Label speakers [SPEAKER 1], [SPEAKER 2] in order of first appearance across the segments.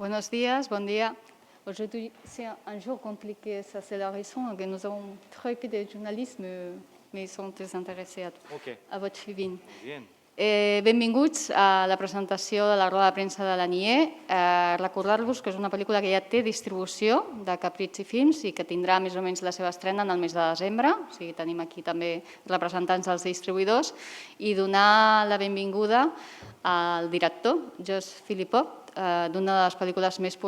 [SPEAKER 1] Buenos días, bon dia. Aujourd'hui, c'est un jour compliqué, ça c'est la raison que nous avons très peu de journalistes, mais ils sont très intéressés a votre suivi. Benvinguts a la presentació de la roda de premsa de l'ANIE. Recordar-vos que és una pel·lícula que ja té distribució de Capricci Films i que tindrà més o menys la seva estrena en el mes de desembre. O sigui, tenim aquí també representants dels distribuïdors i donar la benvinguda al director, Josh Philippot, d'una de les pel·lícules més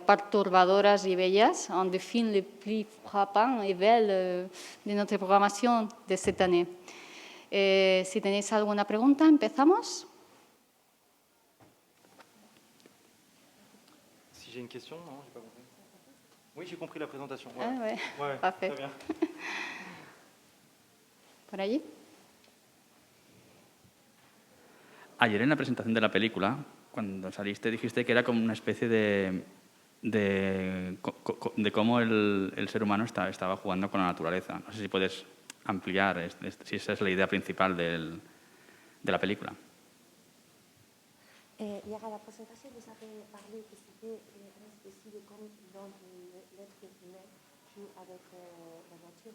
[SPEAKER 1] pertorbadores i belles, un des films les plus frappants et belles de notre programmation de cette année. Si tenéis alguna pregunta, empezamos.
[SPEAKER 2] Si j'ai une question, non, j'ai pas compris. Oui, j'ai compris la présentation. Ouais.
[SPEAKER 1] Ah ouais,
[SPEAKER 2] Ouais,
[SPEAKER 1] parfait.
[SPEAKER 2] très bien.
[SPEAKER 1] Por allí.
[SPEAKER 3] Ayer en la presentación de la película, cuando saliste, dijiste que era como una especie de cómo el ser humano estaba jugando con la naturaleza. No sé si puedes ampliar si esa es la idea principal de la película.
[SPEAKER 4] Hier à la présentation, vous avez parlé que c'était une espèce de comme dans l'être humain joue avec la nature.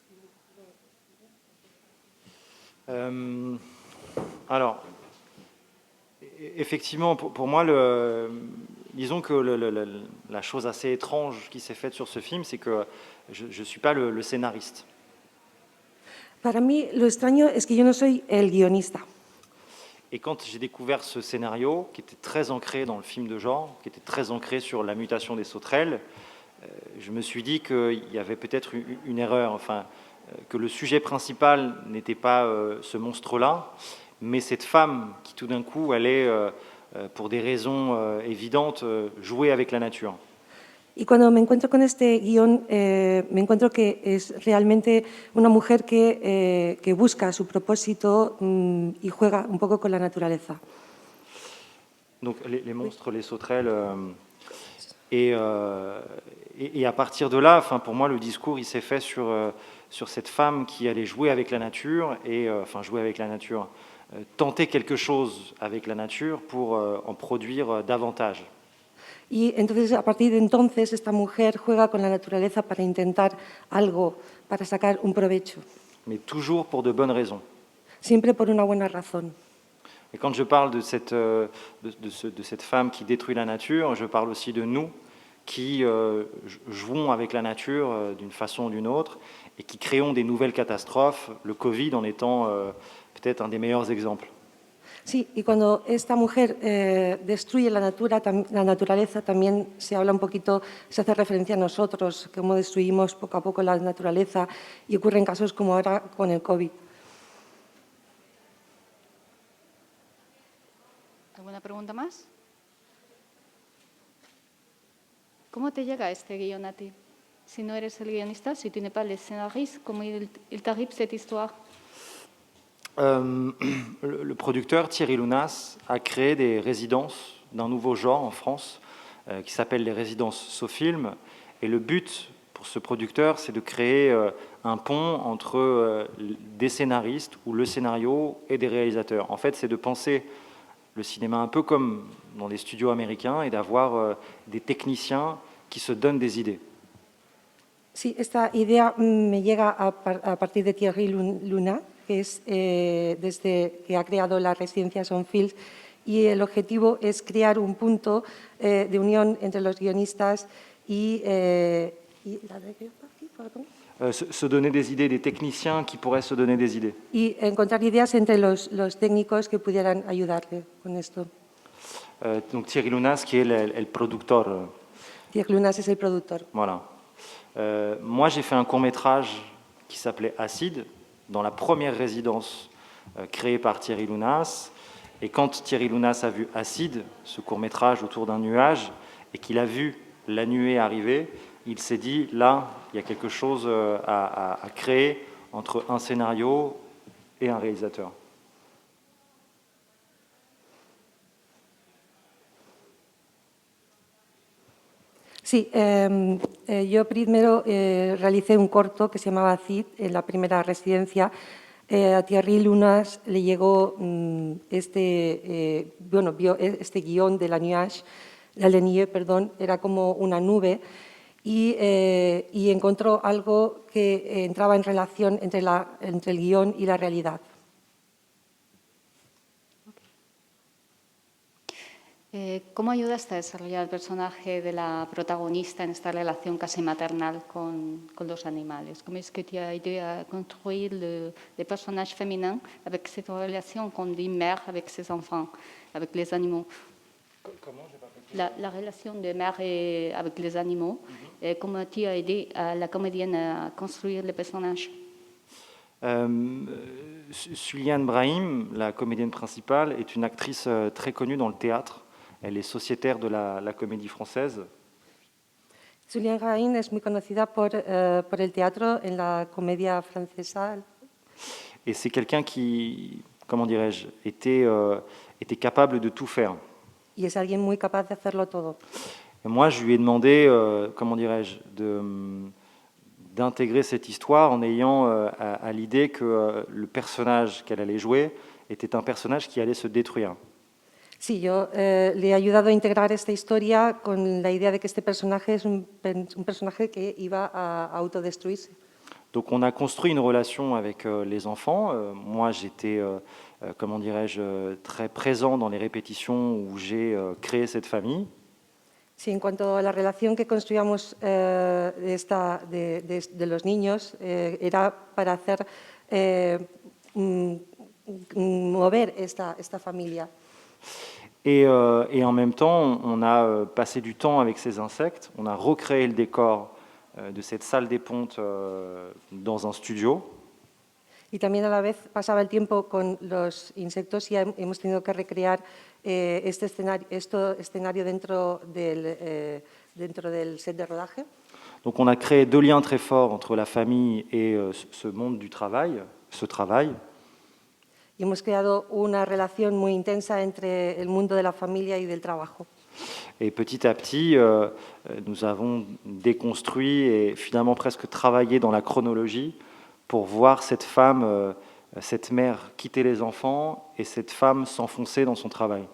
[SPEAKER 4] Si vous pouvez expliquer.
[SPEAKER 2] Alors, effectivement, pour moi, disons que la chose assez étrange qui s'est faite sur ce film, c'est que je ne suis pas le scénariste.
[SPEAKER 4] Para mí, lo extraño es que yo no soy el guionista.
[SPEAKER 2] Et quand j'ai découvert ce scénario, qui était très ancré dans le film de genre, qui était très ancré sur la mutation des sauterelles, je me suis dit qu'il y avait peut-être une erreur, enfin, que le sujet principal n'était pas ce monstre-là, mais cette femme qui tout d'un coup allait, pour des raisons évidentes, jouer avec la nature.
[SPEAKER 4] Y cuando me encuentro con este guión, me encuentro que es realmente una mujer que busca su propósito y juega un poco con la naturaleza.
[SPEAKER 2] Donc les monstres, les sauterelles, et à partir de là, enfin, pour moi, le discours il s'est fait sur cette femme qui allait jouer avec la nature, et enfin jouer avec la nature, tenter quelque chose avec la nature pour en produire davantage.
[SPEAKER 4] Y entonces, a partir de entonces, esta mujer juega con la naturaleza para intentar algo, para sacar un provecho.
[SPEAKER 2] Mais toujours pour de bonnes raisons.
[SPEAKER 4] Siempre por una buena razón.
[SPEAKER 2] Et quand je parle de cette femme qui détruit la nature, je parle aussi de nous qui jouons avec la nature d'une façon ou d'une autre et qui créons des nouvelles catastrophes, le Covid en étant peut-être un des meilleurs exemples.
[SPEAKER 4] Sí, y cuando esta mujer destruye la naturaleza, también se habla un poquito, se hace referencia a nosotros, cómo destruimos poco a poco la naturaleza, y ocurren casos como ahora con el COVID.
[SPEAKER 1] ¿Alguna pregunta más? ¿Cómo te llega este guion a ti? Si no eres el guionista, si tu n'es pas le scénariste, ¿cómo il t'arrive cette histoire?
[SPEAKER 2] Le producteur Thierry Lounas a créé des résidences d'un nouveau genre en France qui s'appelle les résidences SoFilm, et le but pour ce producteur c'est de créer un pont entre des scénaristes ou le scénario et des réalisateurs. En fait c'est de penser le cinéma un peu comme dans les studios américains et d'avoir des techniciens qui se donnent des idées.
[SPEAKER 4] Sí, esta idea me llega a partir de Thierry Lounas, que es desde que ha creado la residencia Sonfield, y el objetivo es crear un punto de unión entre los guionistas y
[SPEAKER 2] se donner des idées, des techniciens qui pourraient se donner des idées.
[SPEAKER 4] Y encontrar ideas entre los técnicos que pudieran ayudarle con esto.
[SPEAKER 2] Donc Thierry Lounas qui est le producteur.
[SPEAKER 4] Thierry Lounas es el productor.
[SPEAKER 2] Voilà. Moi j'ai fait un court-métrage qui s'appelait Acide, dans la première résidence créée par Thierry Lounas. Et quand Thierry Lounas a vu Acide, ce court-métrage autour d'un nuage, et qu'il a vu la nuée arriver, il s'est dit, là, il y a quelque chose à créer entre un scénario et un réalisateur.
[SPEAKER 4] Sí, yo primero realicé un corto que se llamaba Cid en la primera residencia. A Thierry Lounas le llegó vio este guión de la Nuage la Lenier, perdón, era como una nube y encontró algo que entraba en relación entre el guión y la realidad.
[SPEAKER 1] ¿Cómo ayudaste a desarrollar el personaje de la protagonista en esta relación casi maternal con los animales? ¿Cómo es que te ha aidé a construire le personnage féminin avec cette relation qu'on dit mère avec ses enfants, avec les animaux?
[SPEAKER 2] Comment j'ai pas compris.
[SPEAKER 1] La relation de mère avec les animaux, comment tu as aidé à la comédienne à construire le personnage?
[SPEAKER 2] Suliane Brahim, la comédienne principale, est une actrice très connue dans le théâtre. Elle est sociétaire de la Comédie Française.
[SPEAKER 4] Julián Gaín es muy conocida por el teatro en la comedia francesa.
[SPEAKER 2] Et c'est quelqu'un qui, comment dirais-je, était capable de tout faire.
[SPEAKER 4] Y es alguien muy capaz de hacerlo todo.
[SPEAKER 2] Et moi, je lui ai demandé, comment dirais-je, d'intégrer cette histoire en ayant à l'idée que le personnage qu'elle allait jouer était un personnage qui allait se détruire.
[SPEAKER 4] Sí, yo le he ayudado a integrar esta historia con la idea de que este personaje es un personaje que iba a autodestruirse.
[SPEAKER 2] Donc on a construit une relation avec les enfants. Moi, j'étais, comment dirais-je, très présent dans les répétitions où j'ai créé cette famille.
[SPEAKER 4] Sí, en cuanto a la relación que construíamos de los niños, era para hacer mover esta familia.
[SPEAKER 2] Et en même temps, on a passé du temps avec ces insectes. On a recréé le décor de cette salle des pontes dans un studio.
[SPEAKER 4] Y también a la vez pasaba el tiempo con los insectos y hemos tenido que recrear este escenario dentro del set de rodaje.
[SPEAKER 2] Donc on a créé deux liens très forts entre la famille et ce monde du travail, ce travail.
[SPEAKER 4] Y hemos creado una relación muy intensa entre el mundo de la familia y del trabajo.
[SPEAKER 2] Et petit à petit, nous avons déconstruit et finalement presque travaillé dans la chronologie pour voir cette femme, cette mère quitter les enfants et cette femme s'enfoncer dans son travail.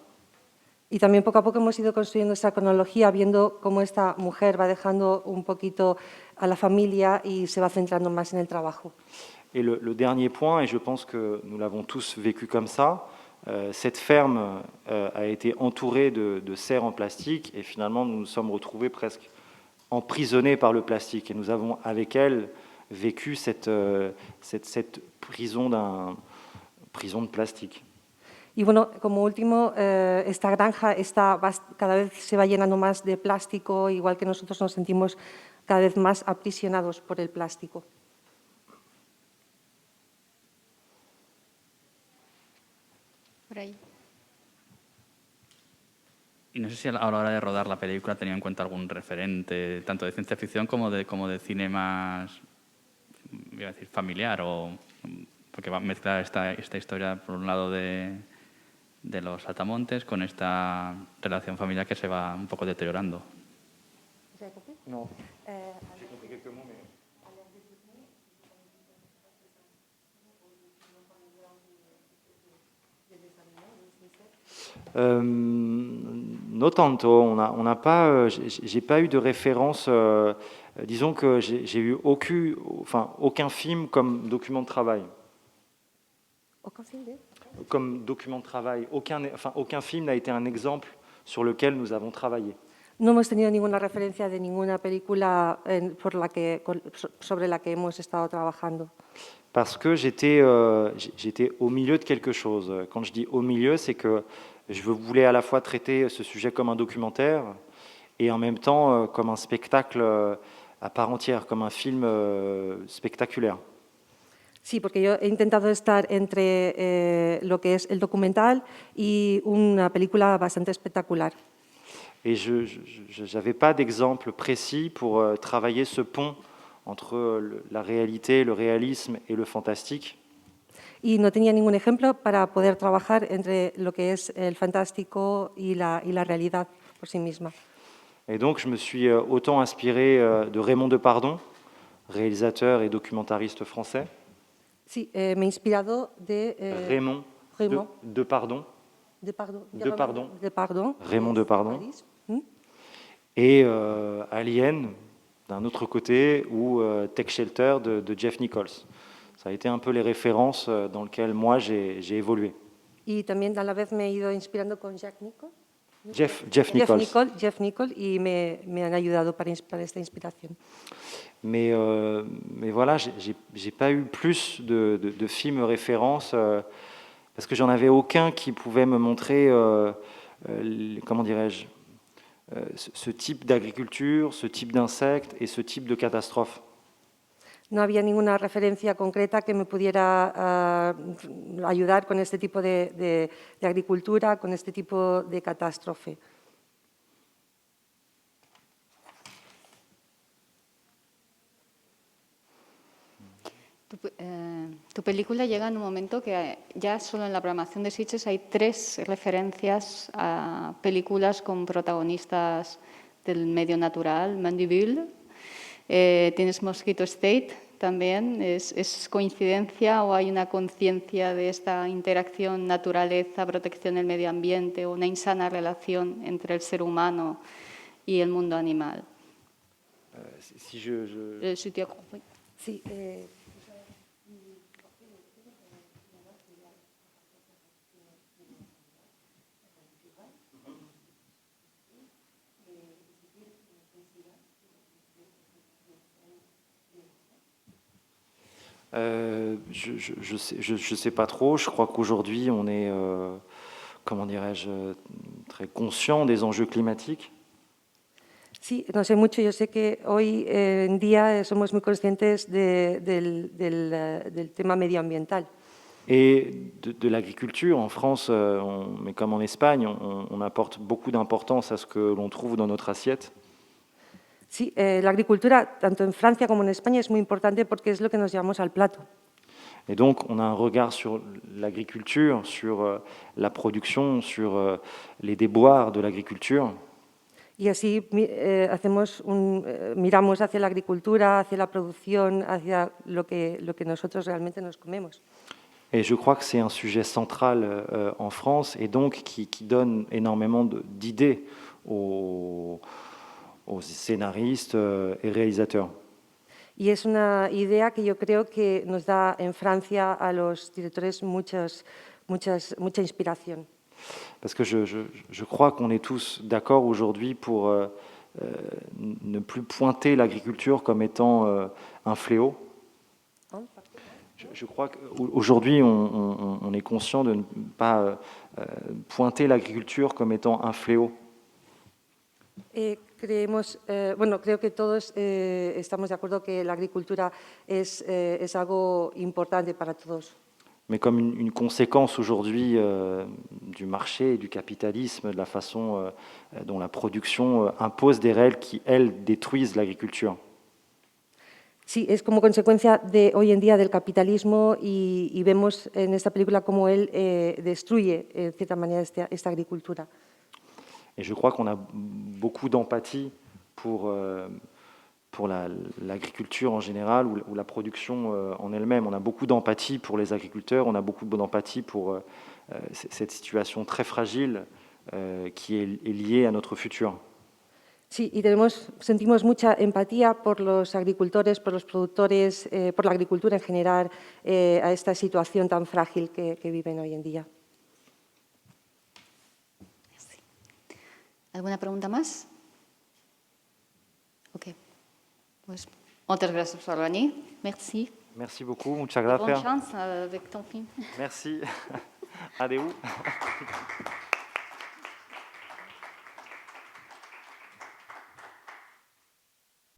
[SPEAKER 4] Y también poco a poco hemos ido construyendo esa cronología, viendo cómo esta mujer va dejando un poquito a la familia y se va centrando más en el trabajo.
[SPEAKER 2] Et le dernier point, et je pense que nous l'avons tous vécu comme ça, cette ferme a été entourée de serres en plastique et finalement nous nous sommes retrouvés presque emprisonnés par le plastique. Et nous avons avec elle vécu cette prison de plastique.
[SPEAKER 4] Y bueno, como último, esta granja cada vez se va llenando más de plástico, igual que nosotros nos sentimos cada vez más aprisionados por el plástico.
[SPEAKER 1] Por ahí.
[SPEAKER 3] Y no sé si a la hora de rodar la película tenía en cuenta algún referente, tanto de ciencia ficción como de cine más, iba a decir, familiar, porque va a mezclar esta historia, por un lado, de los saltamontes con esta relación familiar que se va un poco deteriorando.
[SPEAKER 2] No. No tanto, on n'a pas, j'ai pas eu de référence. Disons que j'ai eu aucun film comme document de travail.
[SPEAKER 4] Aucun film de...
[SPEAKER 2] Comme document de travail, aucun film n'a été un exemple sur lequel nous avons travaillé.
[SPEAKER 4] No hemos tenido ninguna referencia de ninguna película sobre la que hemos estado trabajando.
[SPEAKER 2] Parce que j'étais au milieu de quelque chose. Quand je dis au milieu, c'est que je voulais à la fois traiter ce sujet comme un documentaire et en même temps comme un spectacle à part entière, comme un film spectaculaire.
[SPEAKER 4] Sí, porque yo he intentado estar entre lo que es el documental y una película bastante espectacular.
[SPEAKER 2] Et je n'avais pas d'exemple précis pour travailler ce pont entre la réalité, le réalisme et le fantastique.
[SPEAKER 4] Y no tenía ningún ejemplo para poder trabajar entre lo que es el fantástico y la realidad por sí misma.
[SPEAKER 2] Et donc je me suis autant inspiré de Raymond Depardon, réalisateur et documentariste français.
[SPEAKER 4] Sí, me he inspirado de
[SPEAKER 2] Raymond Depardon.
[SPEAKER 4] Depardon.
[SPEAKER 2] Raymond Depardon, Et Alien, d'un autre côté, ou Tech Shelter de Jeff Nichols. Ça a été un peu les références dans lesquelles moi j'ai évolué.
[SPEAKER 4] Y también a la vez me he ido inspirando con Jack Nicholson.
[SPEAKER 2] Jeff Nichols.
[SPEAKER 4] Jeff Nichols, y me han ayudado para esta inspiración.
[SPEAKER 2] Mais voilà, j'ai pas eu plus de films références parce que j'en avais aucun qui pouvait me montrer, comment dirais-je, ce type d'agriculture, ce type d'insectes et ce type de catastrophe.
[SPEAKER 4] No había ninguna referencia concreta que me pudiera ayudar con este tipo de agricultura, con este tipo de catástrofe.
[SPEAKER 1] Tu película llega en un momento que ya solo en la programación de Sitges hay 3 referencias a películas con protagonistas del medio natural. Mandeville, tienes Mosquito State también. ¿Es coincidencia o hay una conciencia de esta interacción naturaleza, protección del medio ambiente o una insana relación entre el ser humano y el mundo animal? Si tu as compris.
[SPEAKER 4] Sí,
[SPEAKER 2] je sais pas trop. Je crois qu'aujourd'hui, on est, comment dirais-je, très conscient des enjeux climatiques.
[SPEAKER 4] Sí, no sé mucho. Yo sé que hoy en día somos muy conscientes del tema medioambiental.
[SPEAKER 2] Et de l'agriculture. En France, mais comme en Espagne, on apporte beaucoup d'importance à ce que l'on trouve dans notre assiette.
[SPEAKER 4] Sí, la agricultura, tanto en Francia como en España, es muy importante porque es lo que nos llevamos al plato.
[SPEAKER 2] Et donc, on a un regard sur l'agriculture, sur la production, sur les déboires de l'agriculture.
[SPEAKER 4] Y así miramos hacia la agricultura, hacia la producción, hacia lo que nosotros realmente nos comemos.
[SPEAKER 2] Et je crois que c'est un sujet central en France et donc qui donne énormément d'idées aux scénaristes et réalisateurs.
[SPEAKER 4] Y es una idea que yo creo que nos da en Francia a los directores mucha inspiración.
[SPEAKER 2] Parce que je crois qu'on est tous d'accord aujourd'hui pour ne plus pointer l'agriculture comme étant un fléau. Je crois qu'aujourd'hui, on est conscient de ne pas pointer l'agriculture comme étant un fléau.
[SPEAKER 4] Creo que todos estamos de acuerdo que la agricultura es algo importante para todos.
[SPEAKER 2] Mais comme une conséquence aujourd'hui du marché et du capitalisme, de la façon dont la production impose des règles qui, elles, détruisent l'agriculture.
[SPEAKER 4] Sí, es como consecuencia de hoy en día del capitalismo y vemos en esta película cómo él destruye, en cierta manera, esta agricultura.
[SPEAKER 2] Et je crois qu'on a beaucoup d'empathie pour l'agriculture en général ou la production en elle-même. On a beaucoup d'empathie pour les agriculteurs, on a beaucoup d'empathie pour cette situation très fragile qui est liée à notre futur.
[SPEAKER 4] Sí, y sentimos mucha empatía por los agricultores, por los productores, por la agricultura en general, a esta situación tan frágil que viven hoy en día.
[SPEAKER 1] ¿Alguna pregunta más? Ok. Pues, muchas gracias por venir. Merci.
[SPEAKER 2] Merci beaucoup, muchas gracias.
[SPEAKER 1] Bonne chance avec ton film.
[SPEAKER 2] Merci. Adeu.